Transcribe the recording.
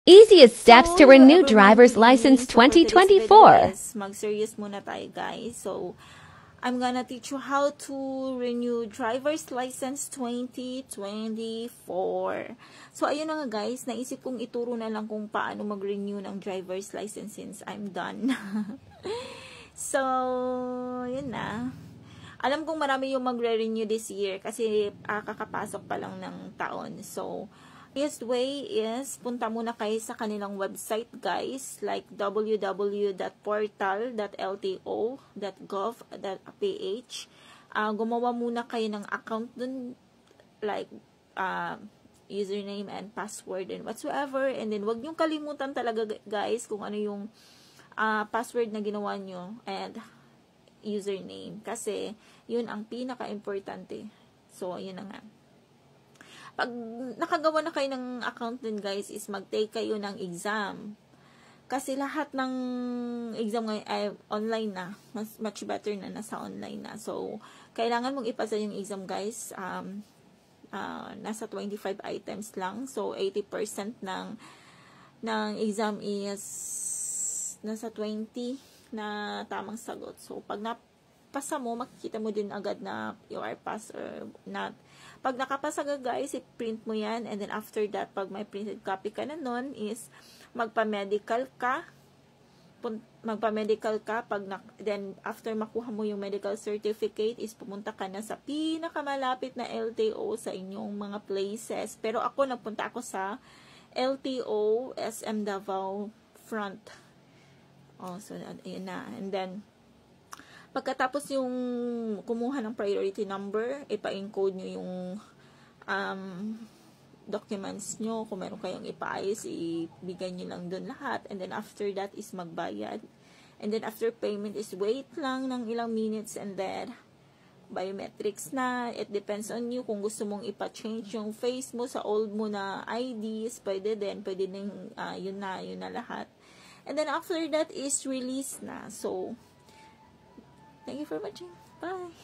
Easiest steps to renew everyone, driver's license so for today's video 2024. is mag-serious muna tayo guys. So, I'm gonna teach you how to renew driver's license 2024. So, ayun na nga guys, naisip kong ituro na lang kung paano mag-renew ng driver's license since I'm done. So, yun na. Alam kong marami yung magre-renew this year kasi kakapasok pa lang ng taon. So, easiest way is punta muna kayo sa kanilang website guys, like www.portal.lto.gov.ph. Gumawa muna kayo ng account dun, like username and password and whatsoever, and then wag niyong kalimutan talaga guys kung ano yung password na ginawa nyo and username, kasi yun ang pinaka-importante. So yun na nga. Pag nakagawa na kayo ng account din guys, is mag-take kayo ng exam. Kasi lahat ng exam ngayon ay online na. Much better na nasa online na. So, kailangan mong ipasa yung exam guys. Nasa 25 items lang. So, 80% ng exam is nasa 20 na tamang sagot. So, pag napasa mo, makikita mo din agad na you are pass or not. Pag nakapasa ka guys, i-print mo yan, and then after that, pag may printed copy ka na nun, is magpa-medical ka. Then after makuha mo yung medical certificate, is pumunta ka na sa pinakamalapit na LTO sa inyong mga places. Pero ako, nagpunta ako sa LTO SM Davao front. So ayun na. And then pagkatapos yung kumuha ng priority number, ipa-encode nyo yung documents nyo. Kung meron kayong ipaayos, ibigay nyo lang dun lahat. And then after that is magbayad. And then after payment is wait lang ng ilang minutes, and then biometrics na. It depends on you. Kung gusto mong ipa-change yung face mo sa old mo na IDs, pwede din. Pwede din, yun na lahat. And then after that is release na. So, thank you for watching. Bye!